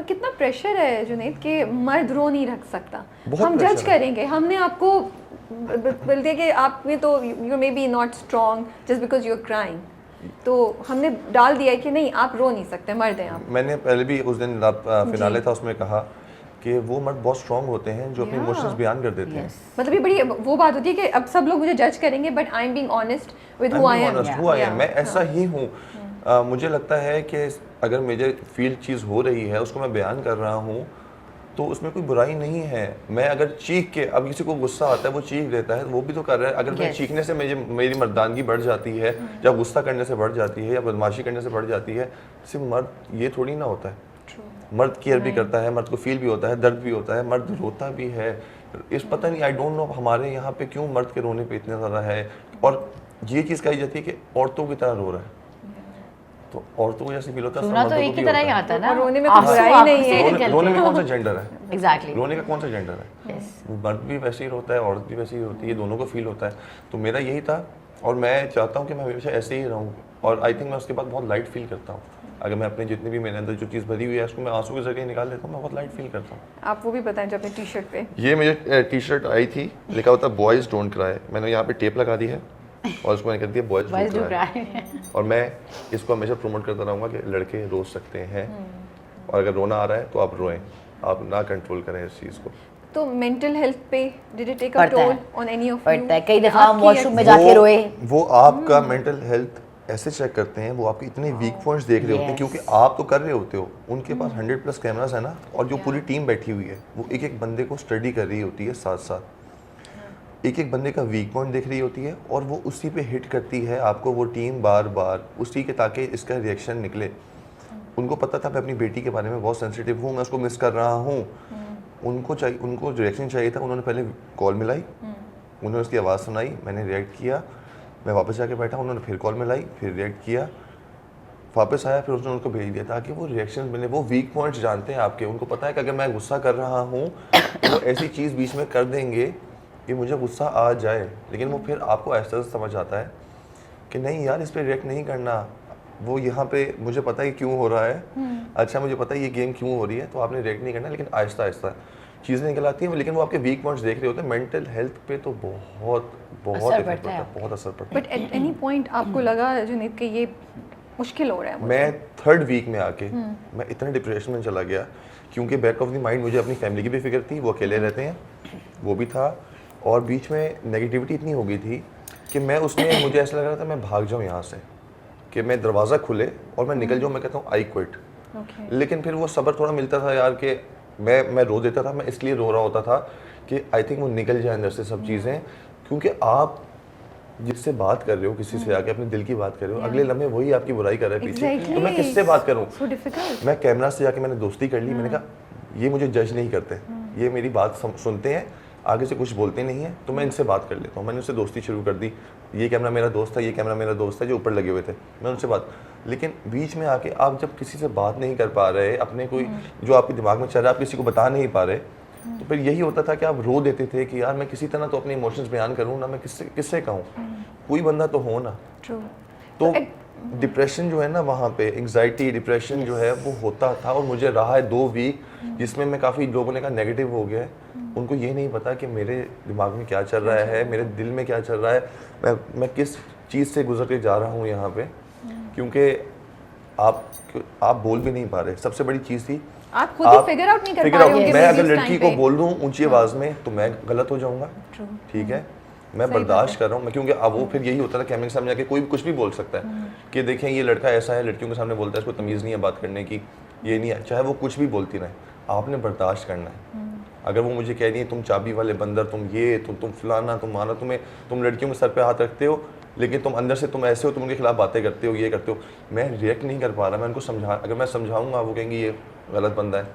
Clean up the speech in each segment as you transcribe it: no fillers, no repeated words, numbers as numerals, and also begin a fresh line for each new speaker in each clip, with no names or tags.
और कितना प्रेशर है जुनैद कि मर्द रो नहीं रख सकता,
बहुत
हम
pressure
जज
है।
करेंगे, हमने आपको बोल दिया कि आप में तो you may be not strong just because you are crying, तो हमने डाल दिया कि नहीं आप रो नहीं सकते, मर्द हैं आप।
मैंने पहले भी उस दिन फिनाले
जी।
था उसमें कहा कि वो मर्द बहुत स्ट्रांग होते हैं जो अपने
Yeah.
इमोशंस बयान कर देते हैं।
यस
मतलब ये बड़ी वो बात होती है कि अब सब लोग मुझे जज करेंगे but I am being honest with who
I'm
I
being
am.
honest, who I am, मैं ऐसा ही हूँ। मुझे लगता है कि अगर मुझे फील चीज़ हो रही है उसको मैं बयान कर रहा हूँ तो उसमें कोई बुराई नहीं है। मैं अगर चीख के, अब किसी को गुस्सा आता है वो चीख देता है, वो भी तो कर रहा है। अगर मैं
Yes.
चीखने से मेरी मर्दानगी बढ़ जाती है, या गुस्सा करने से बढ़ जाती है, या बदमाशी करने से बढ़ जाती है, सिर्फ मर्द ये थोड़ी ना होता है। मर्द केयर भी करता है, मर्द को फील भी होता है, दर्द भी होता है, मर्द रोता भी है। इस पता नहीं, आई डोंट नो हमारे यहाँ पे क्यों मर्द के रोने पे इतना ज़्यादा है, और ये चीज़ कही जाती है कि औरतों की तरह रो रहा है। तो औरतों को जैसे फील होता है सब
रोना तो
मर्दों
एक
को
ही
भी
तरह
होता
ही
है।
आता है ना,
और रोने में कोई
आंसू
बुराई
आंखों
नहीं
से
है।
निकलते
रोने में
हैं।
कौन सा जेंडर है?
एग्जैक्टली
रोने का कौन सा जेंडर है?
यस
मर्द भी वैसे ही रोता है, औरत भी वैसे ही होती है, दोनों को फील होता है। तो मेरा यही था, और मैं चाहता हूँ कि मैं हमेशा ऐसे ही रहूँ, और आई थिंक मैं उसके बाद बहुत लाइट फील करता हूँ। अगर मैं अपने जितनी भी मेरे अंदर जो चीज़ भरी हुई है उसको मैं आंसू के जरिए निकाल लेता हूँ, मैं बहुत लाइट फील करता हूँ।
आप वो भी बताएं जो अपने टी शर्ट पे।
ये मुझे टी शर्ट आई थी, लिखा होता है बॉयज़ डोंट क्राई। मैंने यहाँ पे टेप लगा दी है और उसको मैंने कर दिया boys
boys
don't
do
cry.
Cry
और मैं इसको हमेशा प्रमोट करता रहूँगा कि लड़के रो सकते हैं, और अगर रोना आ रहा है तो आप रोएं, आप ना कंट्रोल करें इस चीज़ को।
तो मेंटल हेल्थ पे डिड इट टेक अ
पड़ता है।
Toll on any of you?
पड़ता है, कई दफा हम वॉशरूम में जाके रोए।
वो आपका मेंटल हेल्थ ऐसे चेक करते हैं, वो आपके इतने वीक पॉइंट्स देख रहे होते हैं,
Yes.
क्योंकि आप तो कर रहे होते हो, उनके पास 100+ कैमरास है ना, और जो पूरी टीम बैठी हुई है वो एक एक बंदे को स्टडी कर रही होती है, साथ साथ एक एक बंदे का वीक पॉइंट देख रही होती है, और वो उसी पे हिट करती है आपको, वो टीम बार बार उसी के, ताकि इसका रिएक्शन निकले। उनको पता था मैं अपनी बेटी के बारे में बहुत सेंसिटिव हूँ, मैं उसको मिस कर रहा हूँ। उनको रिएक्शन चाहिए था, उन्होंने पहले कॉल मिलाई, उन्होंने उसकी आवाज़ सुनाई, मैंने रिएक्ट किया, मैं वापस जाके बैठा, उन्होंने फिर कॉल मिलाई, फिर रिएक्ट किया, वापस आया, फिर उसने उनको भेज दिया, ताकि वो रिएक्शन मिले। वो वीक पॉइंट्स जानते हैं आपके, उनको पता है कि अगर मैं गुस्सा कर रहा हूँ तो वो ऐसी चीज़ बीच में कर देंगे कि मुझे गुस्सा आ जाए, लेकिन वो फिर आपको आहिस्ता से समझ आता है कि नहीं यार, इस पर रिएक्ट नहीं करना, वो यहाँ पे मुझे पता है क्यों हो रहा है, अच्छा मुझे पता है ये गेम क्यों हो रही है, तो आपने रिएक्ट नहीं करना, लेकिन आहिस्ता आहिस्ता चीज़ें निकल आती हैं, लेकिन वो आपके वीक पॉइंट्स देख रहे होते हैं। मेंटल हेल्थ पे तो बहुत बहुत
असर
इफेक्ट
पड़ता
पड़ता
है।
है, बहुत असर पड़ता है।
बट एट एनी पॉइंट आपको लगा जुनैद कि ये मुश्किल हो रहा है मुझे?
मैं 3rd वीक में आके मैं इतने डिप्रेशन में चला गया, क्योंकि बैक ऑफ द माइंड मुझे अपनी फैमिली की भी फिक्र थी, वो अकेले रहते हैं, वो भी था, और बीच में नेगेटिविटी इतनी हो गई थी कि मैं उसमें मुझे ऐसा लग रहा था मैं भाग जाऊँ यहाँ से, कि मैं दरवाज़ा खुले और मैं निकल जाऊँ, मैं कहता हूँ आई क्विट।
ओके।
लेकिन फिर वो सब्र थोड़ा मिलता था यार, कि मैं रो देता था, मैं इसलिए रो रहा होता था कि आई थिंक वो निकल जाए अंदर से सब चीज़ें, क्योंकि आप जिससे बात कर रहे हो, किसी से आके अपने दिल की बात कर रहे हो, अगले लम्हे वही आपकी बुराई कर रहा है पीछे, तो मैं किससे बात करूं?
So difficult.
मैं कैमरा से जाके मैंने दोस्ती कर ली, मैंने कहा ये मुझे जज नहीं करते, ये मेरी बात सुनते हैं, आगे से कुछ बोलते नहीं है, तो मैं इनसे बात कर लेता हूँ। मैंने उससे दोस्ती शुरू कर दी, ये कैमरा मेरा दोस्त था, ये कैमरा मेरा दोस्त है, जो ऊपर लगे हुए थे, मैं उनसे बात। लेकिन बीच में आके आप जब किसी से बात नहीं कर पा रहे, अपने कोई जो आपके दिमाग में चल रहा है आप किसी को बता नहीं पा रहे, तो फिर यही होता था कि आप रो देते थे कि यार मैं किसी तरह तो अपने इमोशंस बयान करूँ ना, मैं किससे कहूँ, कोई बंदा तो हो ना।
ट्रू।
तो डिप्रेशन जो है ना, वहाँ पे एंग्जाइटी डिप्रेशन जो है वो होता था, और मुझे रहा है 2 वीक, जिसमें मैं काफ़ी लोगों ने कहा नेगेटिव हो गया है। उनको ये नहीं पता कि मेरे दिमाग में क्या चल रहा है, मेरे दिल में क्या चल रहा है, मैं किस चीज़ से गुजर के जा रहा हूँ यहाँ पे, क्योंकि आप बोल भी नहीं पा रहे। सबसे बड़ी चीज़ थी
आप खुद ही फिगर आउट नहीं कर पा रहे हो कि
मैं अगर
इस
लड़की
time
को
पे।
बोल दूँ ऊंची आवाज़ में तो मैं गलत हो जाऊँगा, ठीक है, मैं बर्दाश्त कर रहा हूँ मैं, क्योंकि अब वो फिर यही होता था कैमरे के सामने जाके कोई भी कुछ भी बोल सकता है कि देखें ये लड़का ऐसा है, लड़कियों के सामने बोलता है, इसको तमीज़ नहीं है बात करने की, ये नहीं है, चाहे वो कुछ भी बोलती रहे, आपने बर्दाश्त करना है। अगर वो मुझे कह रही है तुम चाबी वाले बंदर, तुम ये तुम फलाना, तुम माना, तुम लड़कियों के सर पे हाथ रखते हो, लेकिन तुम अंदर से तुम ऐसे हो, तुम उनके खिलाफ बातें करते हो, ये करते हो, मैं रिएक्ट नहीं कर पा रहा, मैं उनको अगर मैं समझाऊंगा वो कहेंगे ये गलत बंदा है।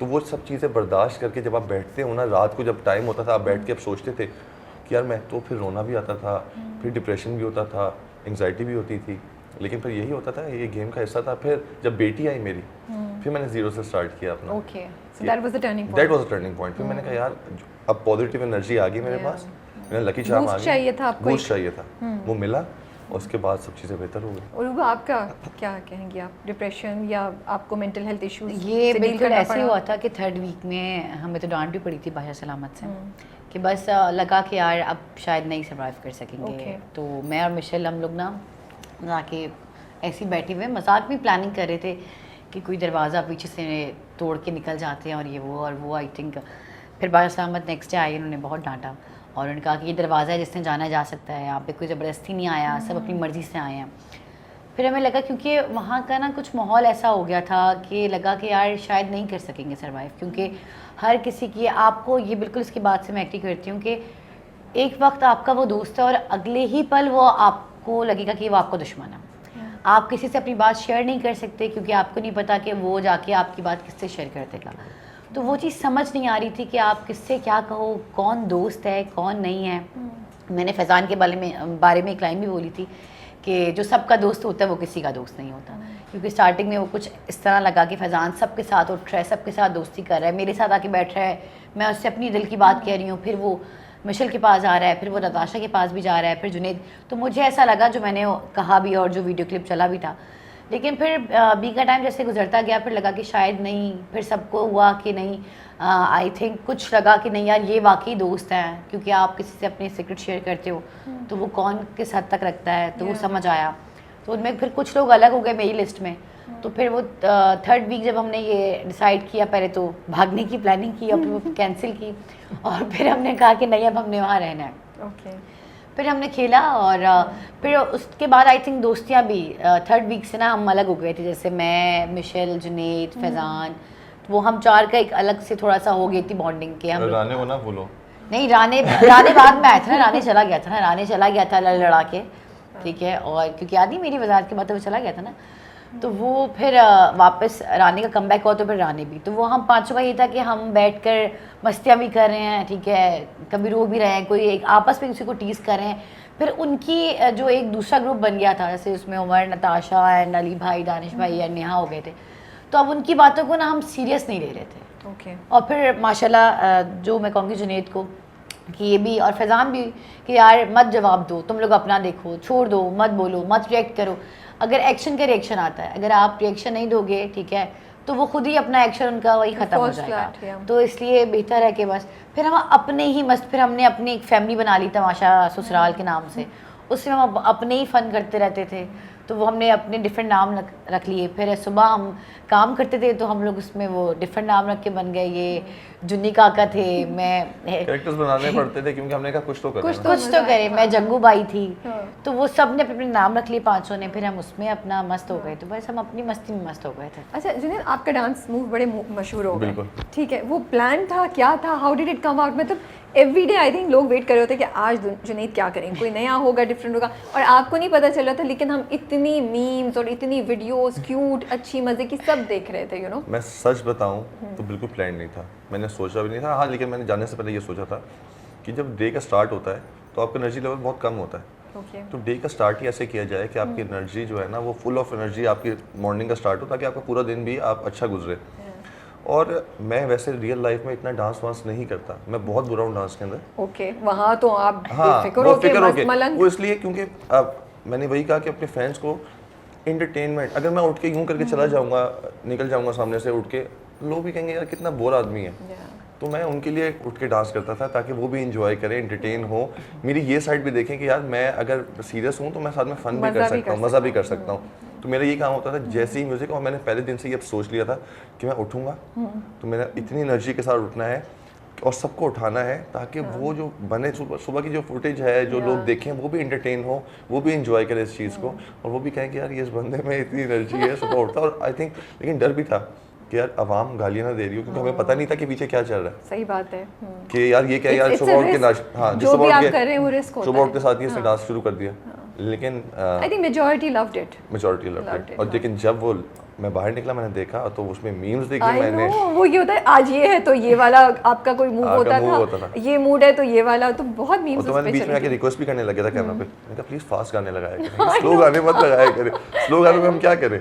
तो वो सब चीज़ें बर्दाश्त करके जब आप बैठते हो ना, रात को जब टाइम होता था आप बैठ के आप सोचते थे कि यार मैं तो फिर रोना भी आता था, फिर डिप्रेशन भी होता था, एंग्जाइटी भी होती थी, लेकिन फिर यही होता था, ये गेम का हिस्सा था। फिर जब बेटी आई मेरी, फिर मैंने 0 से स्टार्ट किया अपना।
Okay, so that was the turning
that
point.
Was a turning point. फिर मैंने कहा यार अब पॉजिटिव एनर्जी आ गई मेरे पास, मैंने लकी चार्म आ
बूस्ट
गई,
चाहिए था आपको,
बूस्ट चाहिए था, वो मिला, और उसके बाद सब चीज़ें बेहतर हो गई।
और वो आपका क्या कहेंगे आप, डिप्रेशन या आपको मेंटल हेल्थ इश्यूज?
ये बिल्कुल ऐसे ही हुआ था कि 3rd वीक में हमें तो डांट भी पड़ी थी बादशाह सलामत से कि बस लगा कि यार अब शायद नहीं सर्वाइव कर सकेंगे।
Okay.
तो मैं और मिशेल हम लोग ना जाके ऐसे ही बैठे हुए मजाक में प्लानिंग कर रहे थे कि कोई दरवाज़ा पीछे से तोड़ के निकल जाते हैं और वो आई थिंक फिर बादशाह सलामत नेक्स्ट डे आए, उन्होंने बहुत डांटा और उन्होंने कहा कि ये दरवाज़ा है जिसने जाना जा सकता है, यहाँ पे कोई ज़बरदस्ती नहीं आया, सब अपनी मर्ज़ी से आए हैं। फिर हमें लगा क्योंकि वहाँ का ना कुछ माहौल ऐसा हो गया था कि लगा कि यार शायद नहीं कर सकेंगे सर्वाइव, क्योंकि हर किसी की आपको ये बिल्कुल इसकी बात से मैं एग्री करती हूँ कि एक वक्त आपका वो दोस्त है और अगले ही पल वो आपको लगेगा कि वो आपका दुश्मन है। आप किसी से अपनी बात शेयर नहीं कर सकते क्योंकि आपको नहीं पता कि वो जाके आपकी बात किससे शेयर कर देगा। तो वो चीज़ समझ नहीं आ रही थी कि आप किससे क्या कहो, कौन दोस्त है कौन नहीं है। मैंने फैज़ान के बारे में एक लाइन भी बोली थी कि जो सबका दोस्त होता है वो किसी का दोस्त नहीं होता, क्योंकि स्टार्टिंग में वो कुछ इस तरह लगा कि फैज़ान सबके साथ उठ रहा है, सबके साथ दोस्ती कर रहा है, मेरे साथ आके बैठ रहा है, मैं उससे अपनी दिल की बात कह रही हूँ, फिर वो मिशेल के पास आ रहा है, फिर वो नताशा के पास भी जा रहा है, फिर जुनैद। तो मुझे ऐसा लगा, जो मैंने कहा भी और जो वीडियो क्लिप चला भी था, लेकिन फिर बी का टाइम जैसे गुजरता गया फिर लगा कि शायद नहीं, फिर सबको हुआ कि नहीं, आई थिंक कुछ लगा कि नहीं यार ये वाकई दोस्त हैं, क्योंकि आप किसी से अपने सीक्रेट शेयर करते हो तो वो कौन किस हद तक रखता है, तो वो समझ आया। तो उनमें फिर कुछ लोग अलग हो गए मेरी लिस्ट में। तो फिर वो 3rd वीक जब हमने ये डिसाइड किया, पहले तो भागने की प्लानिंग की और फिर वो कैंसिल की और फिर हमने कहा कि नहीं अब हमने वहाँ रहना है।
ओके।
फिर हमने खेला और फिर उसके बाद आई थिंक दोस्तियाँ भी 3rd वीक से ना हम अलग हो गए थे, जैसे मैं, मिशेल, जुनैद, फैज़ान, वो हम 4 का एक अलग से थोड़ा सा हो गई थी बॉन्डिंग के। हम
राने को ना भूलो।
नहीं, राने बाद में आया था ना, राने चला गया था लड़ा के, ठीक है, और क्योंकि याद नहीं मेरी वजारत के बाद तो वो चला गया था ना, तो वो फिर वापस राने का कमबैक हुआ, तो फिर राने भी, तो वो हम 5 का ये था कि हम बैठकर मस्तियाँ भी कर रहे हैं, ठीक है, कभी रो भी रहे हैं, कोई एक आपस में किसी को टीज़ कर रहे हैं। फिर उनकी जो एक दूसरा ग्रुप बन गया था, जैसे उसमें उमर, नताशा एंड अली भाई, दानिश भाई एंड नेहा हो गए थे, तो अब उनकी बातों को ना हम सीरियस नहीं ले रहे थे।
ओके।
और फिर माशाल्लाह जो मैं कहूँगी जुनैद को कि ये भी और फैज़ान भी कि यार मत जवाब दो, तुम लोग अपना देखो, छोड़ दो, मत बोलो, मत रिएक्ट करो। अगर एक्शन का रिएक्शन आता है, अगर आप रिएक्शन नहीं दोगे, ठीक है, तो वो खुद ही अपना एक्शन उनका वही ख़त्म हो जाएगा। तो इसलिए बेहतर है कि बस फिर हम अपने ही मस्त, फिर हमने अपनी एक फैमिली बना ली तमाशा ससुराल के नाम से, उसमें हम अपने ही फ़न करते रहते थे। तो वो हमने अपने डिफरेंट नाम रख लिए। फिर सुबह हम काम करते थे तो हम लोग उसमें वो डिफरेंट नाम रख के बन गए। ये जुन्नी काका थे, मैं
कैरेक्टर्स बनाने पड़ते थे क्योंकि हमने कहा कुछ तो
करे, मैं जंगू बाई थी। तो वो सब ने अपने नाम रख लिए 5 ने, फिर हम उसमें अपना मस्त हो गए। तो बस हम अपनी मस्ती में मस्त हो गए थे।
अच्छा जुनैद, आपका डांस मूव बड़े मशहूर हो गए,
बिल्कुल।
ठीक है, वो प्लान था, क्या था, how did it come out? मतलब एवरी डे आई थिंक लोग वेट कर रहे होते कि आज जुनैद क्या करेंगे, कोई नया होगा, डिफरेंट होगा, और आपको नहीं पता चल रहा था, लेकिन हम इतनी मीम्स और इतनी वीडियोस क्यूट अच्छी मज़े की सब देख रहे थे, यू नो।
मैं सच बताऊं तो बिल्कुल प्लान नहीं था, मैंने सोचा भी नहीं था। हाँ, लेकिन मैंने जाने से पहले ये सोचा था कि जब डे का स्टार्ट होता है तो आपका एनर्जी लेवल बहुत कम होता है।
ओके।
तो डे का स्टार्ट ही ऐसे किया जाए कि आपकी एनर्जी जो है ना वो फुल ऑफ एनर्जी आपकी मॉर्निंग का स्टार्ट हो, ताकि आपका पूरा दिन भी आप अच्छा गुजरे। और मैं वैसे रियल लाइफ में इतना डांस वांस नहीं करता, मैं बहुत बुरा हूँ डांस के अंदर।
ओके, वहाँ तो आप
हाँ,
फिक्र
वो
होके
फिक्र
मस्त
होके
मलंग।
वो इसलिए क्योंकि अब मैंने वही कहा कि अपने फैंस को एंटरटेनमेंट, अगर मैं उठ के यूं करके चला जाऊंगा, निकल जाऊंगा सामने से उठ के, लोग भी कहेंगे यार कितना बोर आदमी है। तो मैं उनके लिए उठ के डांस करता था ताकि वो भी इंजॉय करें, एंटरटेन हो, मेरी ये साइड भी देखें कि यार मैं अगर सीरियस हूँ तो मैं साथ में फन भी कर सकता हूँ, मज़ा भी कर सकता हूँ। तो मेरा ये काम होता था जैसे ही म्यूज़िक, और मैंने पहले दिन से ये सोच लिया था कि मैं उठूँगा तो मेरा इतनी एनर्जी के साथ उठना है और सबको उठाना है, ताकि वो जो बने सुबह की जो फुटेज है, जो लोग देखें, वो भी एंटरटेन हो, वो भी एंजॉय करें इस चीज़ को, और वो भी कहें कि यार ये इस बंदे में इतनी एनर्जी है, सुबह उठता। और आई थिंक लेकिन डर भी था कि यार आवाम गालियाँ ना दे रही हो, क्योंकि हमें पता नहीं था कि पीछे क्या चल रहा है।
सही बात है
कि यार ये क्या, यार सुबह उठ के हाँ,
जो भी आप कर रहे हैं वो रिस्क होता है।
सुबह उठ के साथ ही इसने डांस शुरू कर दिया। लेकिन
I think majority loved it.
Majority loved it. और लेकिन जब वो मैं बाहर निकला, मैंने देखा तो उसमें मीम्स देखे
I
मैंने।
know, वो ये होता है आज ये है तो ये वाला आपका कोई मूव
आपका
होता
move
था,
होता
ये मूड है तो ये वाला, तो बहुत
और
मीम्स
तो
उस
मैंने
पे
बीच में आके
चले
रिक्वेस्ट भी करने लगा था कैमरा पे, मैंने कहा प्लीज फास्ट गाने लगाया करें, स्लो गाने मत लगाया करें, स्लो गाने में हम क्या करें।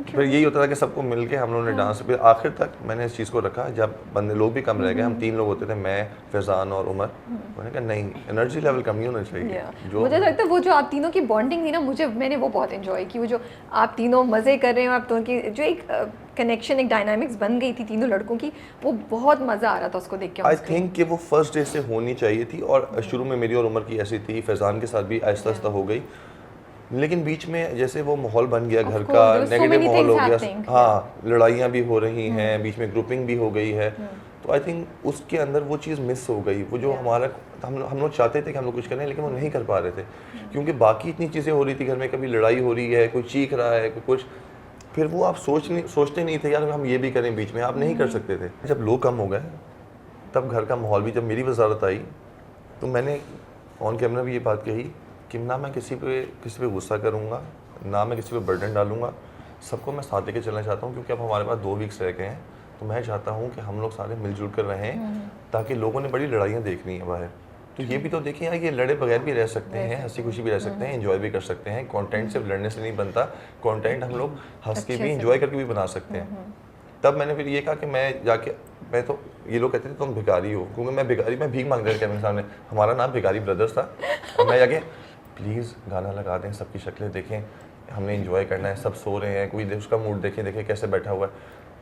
फिर यही होता था कि सबको मिलके हम लोगों ने डांस पे आखिर तक मैंने इस चीज़ को रखा, जब बंदे लोग भी कम रह गए, हम 3 लोग होते थे, मैं, फैजान और उमर, मैंने कहा नहीं एनर्जी लेवल कम नहीं होना चाहिए। जो
मुझे लगता है वो जो आप तीनों की बॉन्डिंग थी ना, मैंने वो बहुत एंजॉय की, वो जो आप तीनों मज़े कर रहे हो, आप दोनों की जो एक कनेक्शन, एक डायनामिक्स बन गई थी तीनों लड़कों की, वो बहुत मज़ा आ रहा था उसको देख के।
आई थिंक कि वो फर्स्ट डे से होनी चाहिए थी, और शुरू में मेरी और उमर की ऐसी थी, फैजान के साथ भी आहिस्ता आहिस्ता हो गई, लेकिन बीच में जैसे वो माहौल बन गया घर का, नेगेटिव माहौल हो गया, हाँ लड़ाइयाँ भी हो रही हैं, बीच में ग्रुपिंग भी हो गई है, तो आई थिंक उसके अंदर वो चीज़ मिस हो गई, वो जो हमारा हम लोग चाहते थे कि हम लोग कुछ करें लेकिन वो नहीं कर पा रहे थे, क्योंकि बाकी इतनी चीज़ें हो रही थी घर में, कभी लड़ाई हो रही है, कोई चीख रहा है, कोई कुछ, फिर वो आप सोचते नहीं थे यार हम ये भी करें, बीच में आप नहीं कर सकते थे। जब लोग कम हो गए तब घर का माहौल भी, जब मेरी वजारत आई तो मैंने ऑन कैमरा भी ये बात कही कि ना मैं किसी पे गुस्सा करूँगा, ना मैं किसी पे बर्डन डालूंगा, सबको मैं साथ लेके चलना चाहता हूँ, क्योंकि अब हमारे पास 2 वीक्स रह गए हैं, तो मैं चाहता हूँ कि हम लोग सारे मिलजुल कर रहें, ताकि लोगों ने बड़ी लड़ाइयाँ देखनी है बाहर, तो ये भी तो देखिए यार, ये लड़े बगैर भी रह सकते हैं, हंसी खुशी भी रह सकते हैं, एंजॉय भी कर सकते हैं, कंटेंट सिर्फ लड़ने से नहीं बनता, कंटेंट हम लोग हंस के भी एंजॉय करके भी बना सकते हैं। तब मैंने फिर ये कहा कि मैं जाके, मैं तो, ये लोग कहते थे तुम भिखारी हो, क्योंकि मैं भीख मांग रहा था कैमरे सामने, हमारा नाम भिखारी ब्रदर्स था, और मैं जाके प्लीज़ गाना लगा दें, सबकी शक्लें देखें, हमने एंजॉय करना है, सब सो रहे हैं, कोई उसका मूड देखें कैसे बैठा हुआ है,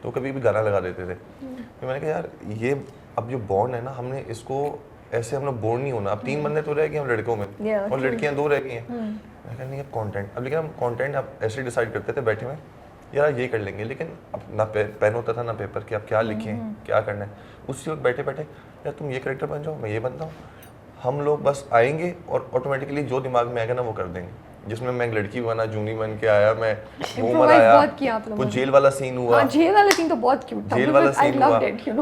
तो कभी भी गाना लगा देते थे। तो मैंने कहा यार ये अब जो बॉन्ड है ना, हमने इसको ऐसे हम लोग बोर नहीं होना, अब 3 बंदे तो रह गए हम लड़कों में, और लड़कियां 2 रह गई हैं, मैंने कहा नहीं अब कंटेंट, अब लेकिन हम कंटेंट अब ऐसे डिसाइड करते थे बैठे में यार ये कर लेंगे, लेकिन अब ना पेन होता था ना पेपर कि आप क्या लिखें, क्या करना है, उसी वक्त बैठे बैठे यार तुम ये कैरेक्टर बन जाओ, मैं ये बनता हूँ, हम लोग बस आएंगे और ऑटोमेटिकली जो दिमाग में आएगा ना वो कर देंगे, जिसमें मैं एक लड़की बना, जूनी बन के आया, मैं बूमर आया, वो जेल वाला सीन हुआ,
जेल वाला सीन तो बहुत क्यूट था,
जेल वाला सीन हुआ,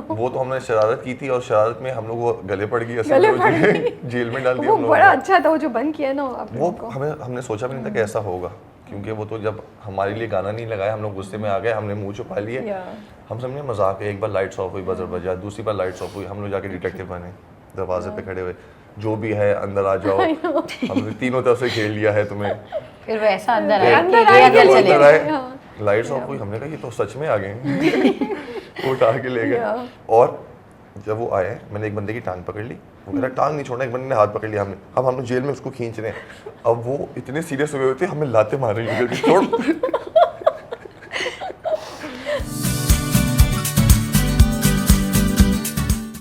वो तो हमने शरारत की थी, और शरारत में हम लोग वो गले पड़ गई, जेल में डाल दिया हम लोग,
बड़ा अच्छा था वो जो बन किया ना,
वो हमने सोचा भी नहीं था कि ऐसा होगा, क्योंकि वो तो जब हमारे लिए गाना नहीं लगाया, हम लोग गुस्से में आ गए, हमने मुंह छुपा लिए, हम समझे मजाक है, एक बार लाइट्स ऑफ हुई, बजर बजा, दूसरी बार लाइट्स ऑफ हुई, हम लोग जाके डिटेक्टिव बने, दरवाजे पे खड़े हुए, जो भी है अंदर आ जाओ, हमने तीनों तरफ से खेल लिया है तुम्हें,
फिर वो ऐसा अंदर
आए, लाइट्स ऑफ हुई, हमने कहा ये तो सच में आ गए, वो उठा के ले गए, और जब वो आए मैंने एक बंदे की टांग पकड़ ली, वो कह रहा टांग नहीं छोड़ना, एक बंदे ने हाथ पकड़ लिया, हमने, अब हम लोग जेल में उसको खींच रहे हैं, अब वो इतने सीरियस हुए होते हमें लाते मार रही है, छोड़